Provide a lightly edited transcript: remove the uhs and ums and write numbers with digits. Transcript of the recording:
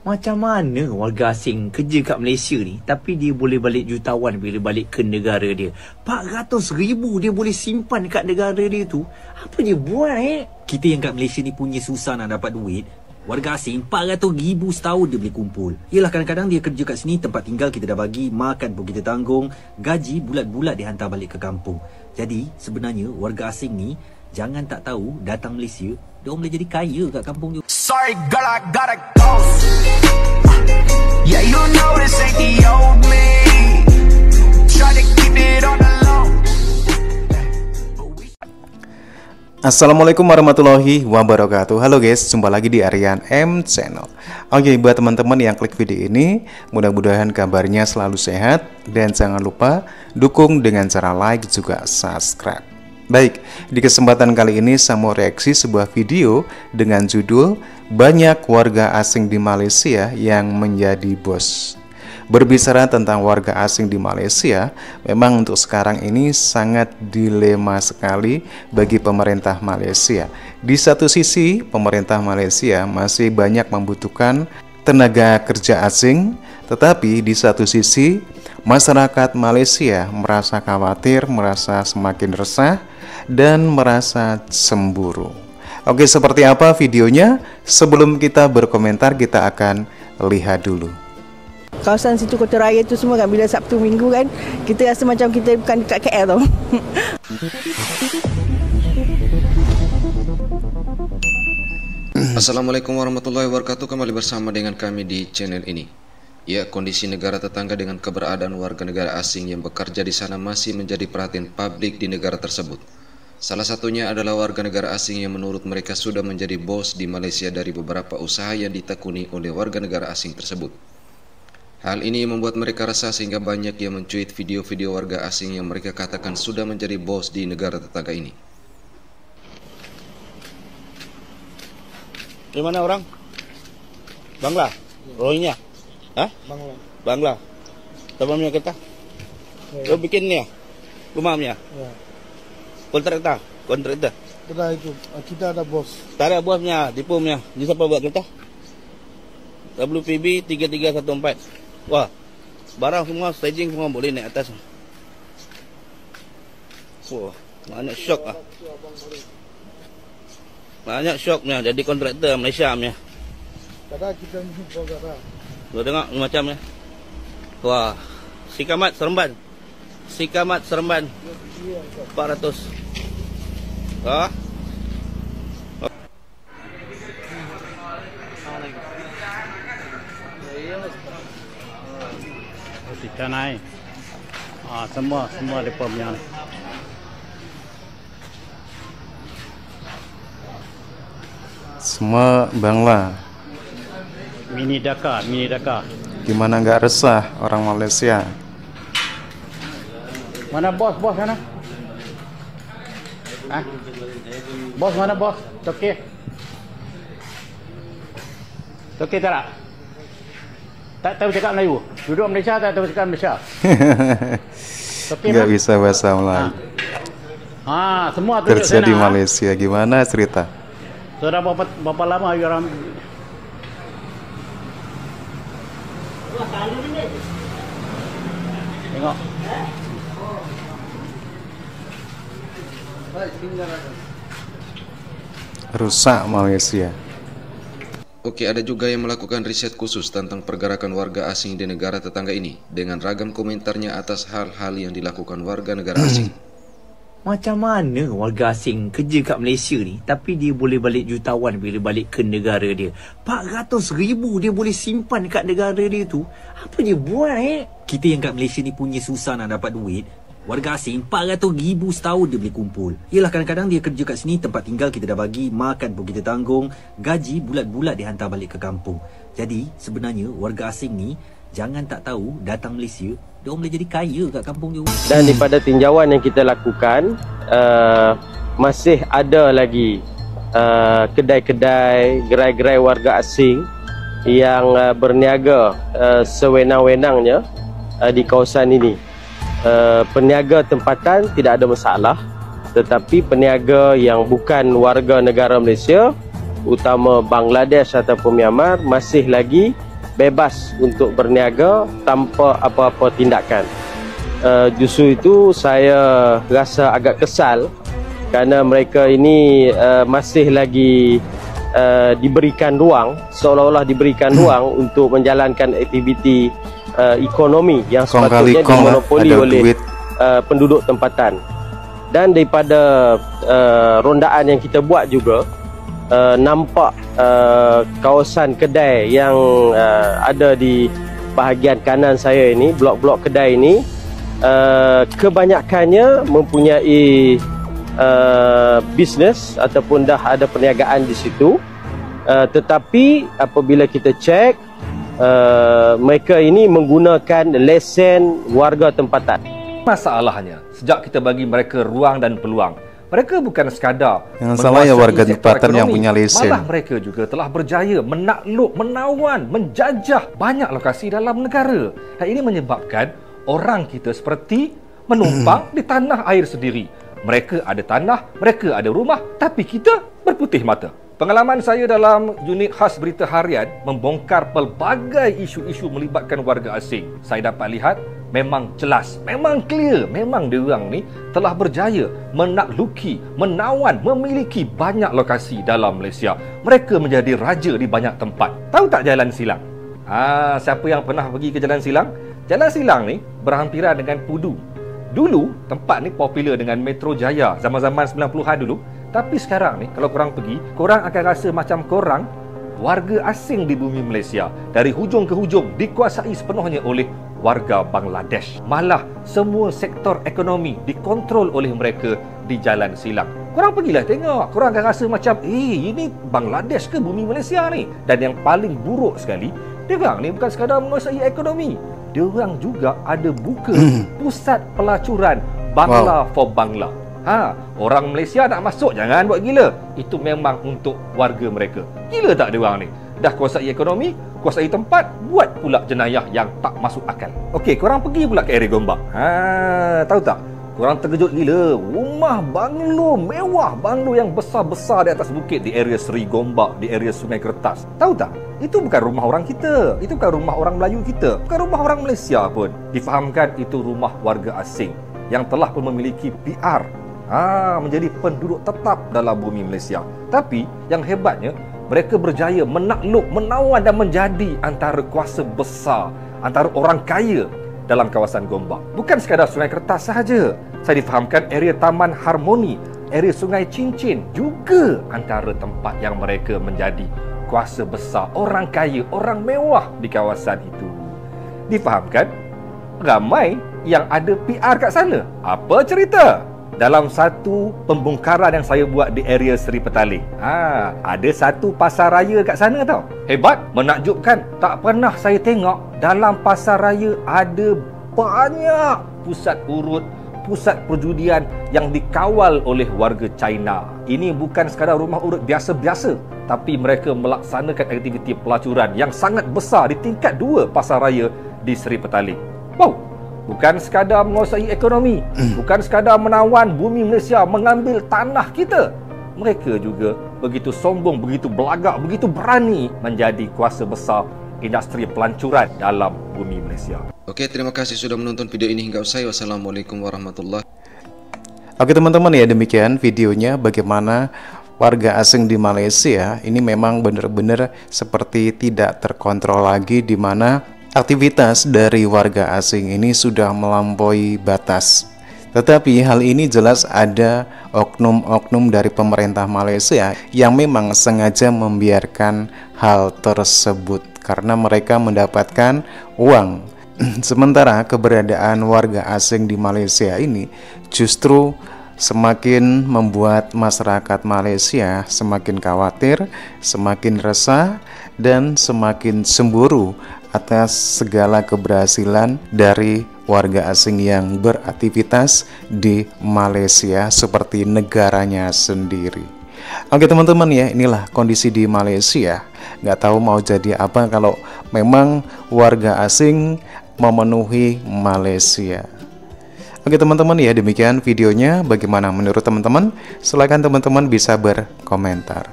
Macam mana warga asing kerja kat Malaysia ni tapi dia boleh balik jutawan bila balik ke negara dia? 400,000 dia boleh simpan kat negara dia tu. Apa dia buat Kita yang kat Malaysia ni punya susah nak dapat duit. Warga asing 400,000 setahun dia boleh kumpul. Yelah, kadang-kadang dia kerja kat sini, tempat tinggal kita dah bagi, makan pun kita tanggung, gaji bulat-bulat dihantar balik ke kampung. Jadi sebenarnya warga asing ni jangan tak tahu datang Malaysia dia boleh jadi kaya kat kampung dia. Sorry girl, I gotta go. Yeah, you know this ain't the old me. Try to keep it on the low. Assalamualaikum warahmatullahi wabarakatuh. Halo guys, jumpa lagi di Aryan M Channel. Oke, buat teman-teman yang klik video ini, mudah-mudahan kabarnya selalu sehat. Dan jangan lupa dukung dengan cara like juga subscribe. Baik, di kesempatan kali ini saya mau reaksi sebuah video dengan judul "Banyak warga asing di Malaysia yang menjadi bos". Berbicara tentang warga asing di Malaysia, memang untuk sekarang ini sangat dilema sekali bagi pemerintah Malaysia. Di satu sisi, pemerintah Malaysia masih banyak membutuhkan tenaga kerja asing, tetapi di satu sisi, masyarakat Malaysia merasa khawatir, merasa semakin resah, dan merasa cemburu. Oke, seperti apa videonya? Sebelum kita berkomentar, kita akan lihat dulu. Kawasan situ Kota Raya tu semua kan, bila Sabtu Minggu kan, kita rasa macam kita bukan dekat KL tau. Assalamualaikum warahmatullahi wabarakatuh. Kembali bersama dengan kami di channel ini. Ya, kondisi negara tetangga dengan keberadaan warga negara asing yang bekerja di sana masih menjadi perhatian publik di negara tersebut. Salah satunya adalah warga negara asing yang menurut mereka sudah menjadi bos di Malaysia dari beberapa usaha yang ditekuni oleh warga negara asing tersebut. Hal ini membuat mereka resah sehingga banyak yang mencuit video-video warga asing yang mereka katakan sudah menjadi bos di negara tetangga ini. Di mana orang? Bangla? Rohingya? Hah? Bangla. Bangla. Tabamnya kita? Ya. Lo bikin ni ya? Rumahnya? Ya. Kontraktor? Kontraktor? Kita itu, kita ada bos. Tak ada bosnya, tipumnya. Ini siapa buat kita? WPB 3314. Wah, barang semua, staging semua boleh naik atas. Wah, banyak syok ah. Banyak syoknya jadi kontraktor Malaysia punya. Kadang kita ni bogara. Lo tengok macam ya. Wah, Sikamat Seremban. Sikamat Seremban 400. Ha? Ikan naik. Semua depa punya. Semua Bangla. Mini Dhaka. Gimana nggak resah orang Malaysia? Mana bos sana? Hah? Bos mana bos? Toke tak? Tak tahu cakap Melayu. Duduk Malaysia tak tahu cakap Malaysia. Nggak bisa bahasa Melayu. Semua duduk kerja sana. Di Malaysia gimana cerita? Sudah berapa lama orang? Tengok. Rusak Malaysia. Oke, ada juga yang melakukan riset khusus tentang pergerakan warga asing di negara tetangga ini dengan ragam komentarnya atas hal-hal yang dilakukan warga negara asing. Macam mana warga asing kerja kat Malaysia ni tapi dia boleh balik jutawan bila balik ke negara dia? 400,000 dia boleh simpan kat negara dia tu. Apa dia buat Kita yang kat Malaysia ni punya susah nak dapat duit. Warga asing 400,000 setahun dia boleh kumpul. Yelah, kadang-kadang dia kerja kat sini, tempat tinggal kita dah bagi, makan pun kita tanggung, gaji bulat-bulat dihantar balik ke kampung. Jadi sebenarnya warga asing ni jangan tak tahu datang Malaysia dia boleh jadi kaya kat kampung dia. Dan daripada tinjauan yang kita lakukan, masih ada lagi kedai-kedai, gerai-gerai warga asing yang berniaga sewenang-wenangnya di kawasan ini. Peniaga tempatan tidak ada masalah, tetapi peniaga yang bukan warga negara Malaysia, utama Bangladesh ataupun Myanmar, masih lagi bebas untuk berniaga tanpa apa-apa tindakan. Justru itu saya rasa agak kesal kerana mereka ini masih lagi diberikan ruang, seolah-olah diberikan ruang untuk menjalankan aktiviti ekonomi yang sepatutnya dimonopoli oleh penduduk tempatan. Dan daripada rondaan yang kita buat juga nampak kawasan kedai yang ada di bahagian kanan saya ini, blok-blok kedai ini kebanyakannya mempunyai bisnes ataupun dah ada perniagaan di situ, tetapi apabila kita cek mereka ini menggunakan lesen warga tempatan. Masalahnya sejak kita bagi mereka ruang dan peluang, mereka bukan sekadar yang salah ya warga tempatan yang punya lesen, malah mereka juga telah berjaya menakluk, menawan, menjajah banyak lokasi dalam negara. Hal ini menyebabkan orang kita seperti menumpang di tanah air sendiri. Mereka ada tanah, mereka ada rumah, tapi kita berputih mata. Pengalaman saya dalam unit khas berita harian membongkar pelbagai isu-isu melibatkan warga asing. Saya dapat lihat memang jelas, memang clear, memang diorang ni telah berjaya menakluki, menawan, memiliki banyak lokasi dalam Malaysia. Mereka menjadi raja di banyak tempat. Tahu tak Jalan Silang? Siapa yang pernah pergi ke Jalan Silang? Jalan Silang ni berhampiran dengan Pudu. Dulu tempat ni popular dengan Metro Jaya zaman-zaman 90-an dulu. Tapi sekarang ni kalau korang pergi, korang akan rasa macam korang warga asing di bumi Malaysia. Dari hujung ke hujung dikuasai sepenuhnya oleh warga Bangladesh. Malah semua sektor ekonomi dikontrol oleh mereka di Jalan Silang. Korang pergilah tengok, korang akan rasa macam ini Bangladesh ke bumi Malaysia ni? Dan yang paling buruk sekali, diorang ni bukan sekadar menguasai ekonomi, diorang juga ada buka pusat pelacuran Bangla for Bangla. Orang Malaysia nak masuk, jangan buat gila. Itu memang untuk warga mereka. Gila tak diorang ni? Dah kuasai ekonomi, kuasai tempat, buat pula jenayah yang tak masuk akal. Okey, korang pergi pula ke area Gombak. Tahu tak? Korang terkejut gila. Rumah banglo mewah, banglo yang besar-besar di atas bukit di area Seri Gombak, di area Sungai Kertas. Tahu tak? Itu bukan rumah orang kita. Itu bukan rumah orang Melayu kita. Bukan rumah orang Malaysia pun. Difahamkan itu rumah warga asing yang telah pun memiliki PR. Menjadi penduduk tetap dalam bumi Malaysia. Tapi yang hebatnya, mereka berjaya menakluk, menawan dan menjadi antara kuasa besar, antara orang kaya dalam kawasan Gombak. Bukan sekadar Sungai Kertas sahaja. Saya difahamkan area Taman Harmoni, area Sungai Cincin juga antara tempat yang mereka menjadi kuasa besar, orang kaya, orang mewah di kawasan itu. Difahamkan ramai yang ada PR kat sana. Apa cerita? Dalam satu pembongkaran yang saya buat di area Seri Petaling, ada satu pasar raya kat sana tau. Hebat, menakjubkan. Tak pernah saya tengok dalam pasar raya ada banyak pusat urut, pusat perjudian yang dikawal oleh warga China. Ini bukan sekadar rumah urut biasa-biasa, tapi mereka melaksanakan aktiviti pelacuran yang sangat besar di tingkat 2 pasar raya di Seri Petaling. Wow! Bukan sekadar menguasai ekonomi, bukan sekadar menawan bumi Malaysia, mengambil tanah kita. Mereka juga begitu sombong, begitu belagak, begitu berani menjadi kuasa besar industri pelancuran dalam bumi Malaysia. Oke, terima kasih sudah menonton video ini hingga usai. Wassalamualaikum warahmatullahi wabarakatuh. Oke teman-teman, ya demikian videonya bagaimana warga asing di Malaysia ini memang benar-benar seperti tidak terkontrol lagi, di mana aktivitas dari warga asing ini sudah melampaui batas. Tetapi hal ini jelas ada oknum-oknum dari pemerintah Malaysia yang memang sengaja membiarkan hal tersebut karena mereka mendapatkan uang. Sementara keberadaan warga asing di Malaysia ini justru semakin membuat masyarakat Malaysia semakin khawatir, semakin resah, dan semakin cemburu atas segala keberhasilan dari warga asing yang beraktivitas di Malaysia seperti negaranya sendiri. Oke teman-teman, ya inilah kondisi di Malaysia. Nggak tahu mau jadi apa kalau memang warga asing memenuhi Malaysia. Oke teman-teman, ya demikian videonya. Bagaimana menurut teman-teman? Silakan teman-teman bisa berkomentar.